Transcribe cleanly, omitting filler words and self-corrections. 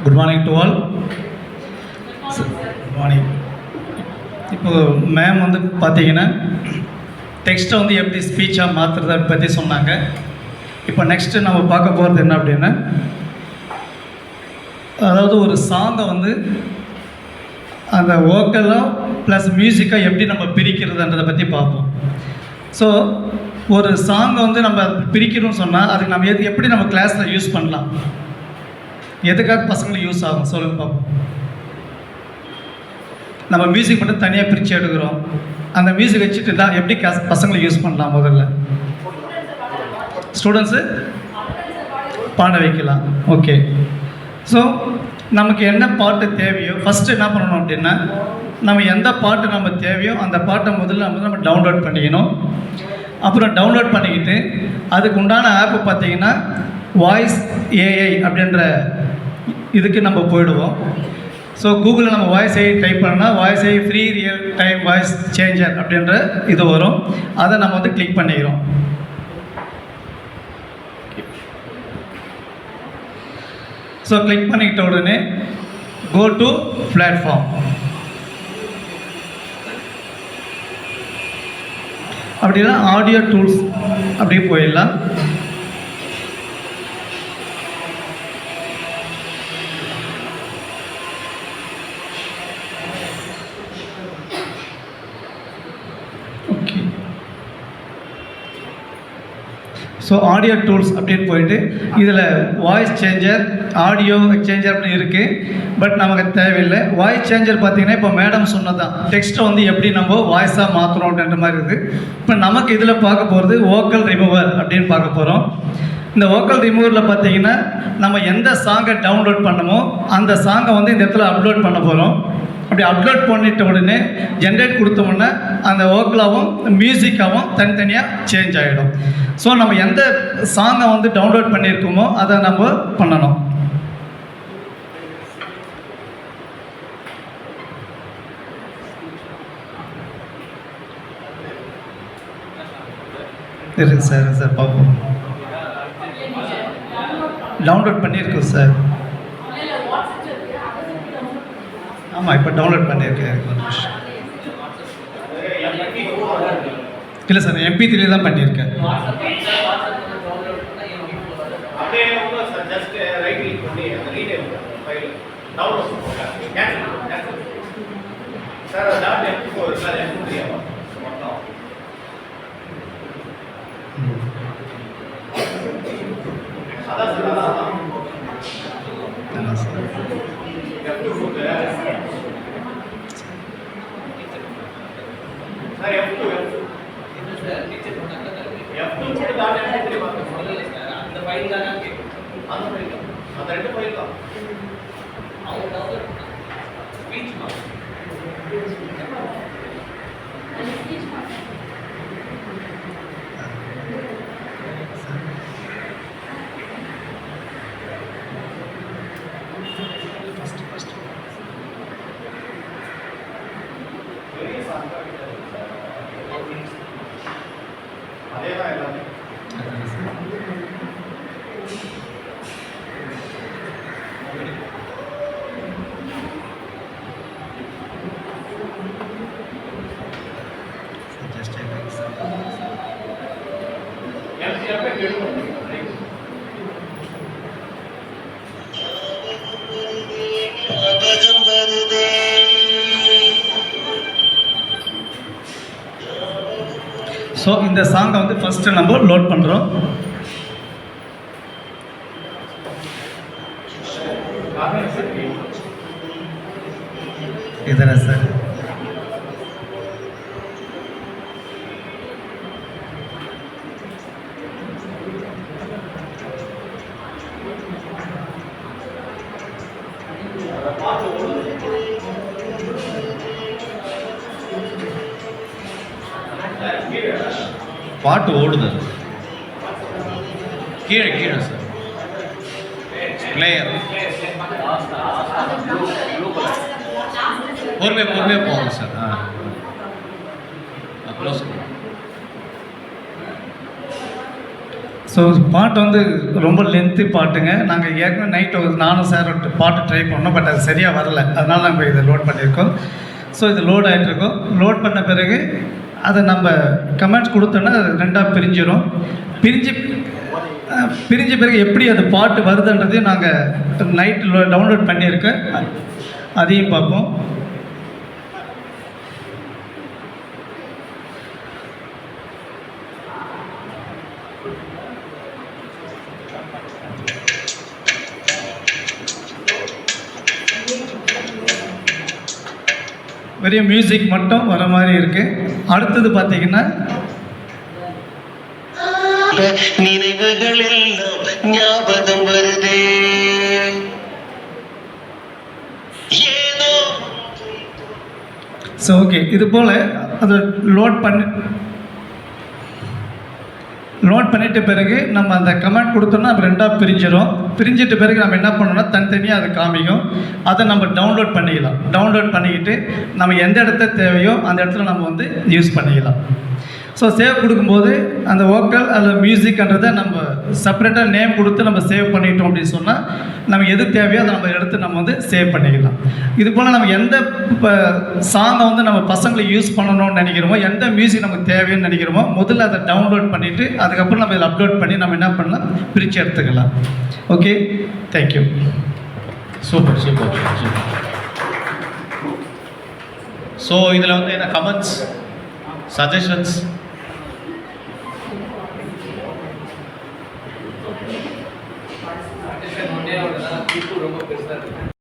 Good morning to all. Good morning. இப்போது ma'am வந்து பார்த்தீங்கன்னா டெக்ஸ்ட்டை வந்து எப்படி ஸ்பீச்சாக மாற்றுறதை பற்றி சொன்னாங்க. இப்போ நெக்ஸ்ட்டு நம்ம பார்க்க போகிறது என்ன அப்படின்னா, அதாவது ஒரு சாங்கை வந்து அந்த வோக்கலாக ப்ளஸ் மியூசிக்காக எப்படி நம்ம பிரிக்கிறதுன்றதை பற்றி பார்ப்போம். ஸோ ஒரு சாங்கை வந்து நம்ம பிரிக்கணும்னு சொன்னால் அதுக்கு நம்ம எப்படி நம்ம கிளாஸில் யூஸ் பண்ணலாம், எதுக்காக பசங்களுக்கு யூஸ் ஆகும் சொல்லுங்க பார்ப்போம். நம்ம மியூசிக் மட்டும் தனியாக பிரித்து எடுக்கிறோம், அந்த மியூசிக் வச்சுட்டு தான் எப்படி பசங்களுக்கு யூஸ் பண்ணலாம். முதல்ல ஸ்டூடெண்ட்ஸு பாட வைக்கலாம். ஓகே, ஸோ நமக்கு என்ன பாட்டு தேவையோ ஃபஸ்ட்டு என்ன பண்ணணும் அப்படின்னா, நம்ம எந்த பாட்டு நம்ம தேவையோ அந்த பாட்டை முதல்ல நம்ம டவுன்லோட் பண்ணிக்கணும். அப்புறம் டவுன்லோட் பண்ணிக்கிட்டு அதுக்கு உண்டான ஆப்பு பார்த்தீங்கன்னா வாய்ஸ் ஏஐ அப்படின்ற இதுக்கு நம்ம போயிடுவோம். ஸோ கூகுளில் நம்ம வாய்ஸ் ஏஐ டைப் பண்ணால் voice AI free real time voice changer அப்படின்ற இது வரும். அதை நம்ம வந்து கிளிக் பண்ணிக்கிறோம். ஸோ கிளிக் பண்ணிக்கிட்ட உடனே கோ டு பிளாட்ஃபார்ம். அப்படின்னா ஆடியோ டூல்ஸ் அப்படியே போயிடலாம். ஓகே, ஸோ ஆடியோ டூல்ஸ் அப்படின்னு போயிட்டு இதில் வாய்ஸ் சேஞ்சர் ஆடியோ எக்ஸ்சேஞ்சர் அப்படி இருக்குது. பட் நமக்கு தேவையில்லை. வாய்ஸ் சேஞ்சர் பார்த்திங்கன்னா இப்போ மேடம் சொன்னதான் டெக்ஸ்ட்டை வந்து எப்படி நம்ம வாய்ஸாக மாற்றுறோம் அப்படின்ற மாதிரி இருக்குது. இப்போ நமக்கு இதில் பார்க்க போகிறது வோக்கல் ரிமூவர் அப்படின்னு பார்க்க போகிறோம். இந்த வோக்கல் ரிமூவரில் பார்த்தீங்கன்னா நம்ம எந்த சாங்கை டவுன்லோட் பண்ணமோ அந்த சாங்கை வந்து இந்த இடத்துல அப்லோட் பண்ண போகிறோம். அப்படி அப்லோட் பண்ணிட்ட உடனே ஜென்ரேட் கொடுத்தோம்னா அந்த வோக்கலாகவும் மியூசிக்காகவும் தனித்தனியாக சேஞ்ச் ஆகிடும். ஸோ நம்ம எந்த சாங்கை வந்து டவுன்லோட் பண்ணியிருக்கோமோ அதை நம்ம பண்ணணும். இருக்கு சார் பார்ப்போம். டவுன்லோட் பண்ணியிருக்கோம் சார். ஆமாம், இப்போ டவுன்லோட் பண்ணியிருக்கேன். இல்லை சார், MP3 தான் பண்ணியிருக்கேன். ஸோ இந்த சாங்கை வந்து ஃபஸ்ட்டு நம்ம லோட் பண்ணுறோம். இதில் சார் பாட்டு ஓடுது கீழே கீழே சார் பிளேயர் பொறுமையாக போகும் சார். க்ளோஸ் ஸோ பாட்டு வந்து ரொம்ப லென்த்து பாட்டுங்க. நாங்கள் ஏற்கனவே நைட்டு நானும் சார் பாட்டு ட்ரை பண்ணோம், பட் அது சரியாக வரல. அதனால் நம்ம இதை லோட் பண்ணியிருக்கோம். ஸோ இது லோட் ஆகிட்டுருக்கோம். லோட் பண்ண பிறகு அதை நம்ம கமெண்ட்ஸ் கொடுத்தோன்னா அது ரெண்டாக பிரிஞ்சிடும். பிரிஞ்ச பிறகு எப்படி அது பாட்டு வருதுன்றதையும் நாங்கள் நைட்டு டவுன்லோட் பண்ணியிருக்கேன், அதையும் பார்ப்போம். வெறும் மியூசிக் மட்டும் வர மாதிரி இருக்குது. அடுத்தது பார்த்தீங்கன்னா நினைவுகள் எல்லாம் ஞாபகம் வருதே ஏதோ. ஸோ ஓகே, இது போல் அதை லோட் பண்ணிட்ட பிறகு நம்ம அந்த கமெண்ட் கொடுத்தோம்னா நம்ம ரெண்டாக பிரிஞ்சிடும். பிரிஞ்சிட்ட பிறகு நம்ம என்ன பண்ணோம்னா தனித்தனியாக அதை காமிக்கும். அதை நம்ம டவுன்லோட் பண்ணிக்கலாம். டவுன்லோட் பண்ணிக்கிட்டு நம்ம எந்த இடத்த தேவையோ அந்த இடத்துல நம்ம வந்து யூஸ் பண்ணிக்கலாம். ஸோ சேவ் கொடுக்கும்போது அந்த வோக்கல் அல்லது மியூசிக்ன்றதை நம்ம செப்பரேட்டாக நேம் கொடுத்து நம்ம சேவ் பண்ணிட்டோம் அப்படின்னு சொன்னால் நம்ம எது தேவையோ அதை நம்ம எடுத்து நம்ம வந்து சேவ் பண்ணிக்கலாம். இது போல் நம்ம எந்த சாங்கை வந்து நம்ம பசங்களுக்கு யூஸ் பண்ணணும்னு நினைக்கிறோமோ, எந்த மியூசிக் நமக்கு தேவைன்னு நினைக்கிறோமோ, முதல்ல அதை டவுன்லோட் பண்ணிவிட்டு அதுக்கப்புறம் நம்ம இதில் அப்லோட் பண்ணி நம்ம என்ன பண்ணலாம், பிரித்து எடுத்துக்கலாம். Okay, thank you. Super super super. So இதில் வந்து என்ன கமெண்ட்ஸ், சஜஷன்ஸ்? ரொம்ப பெருசாக இருக்கு.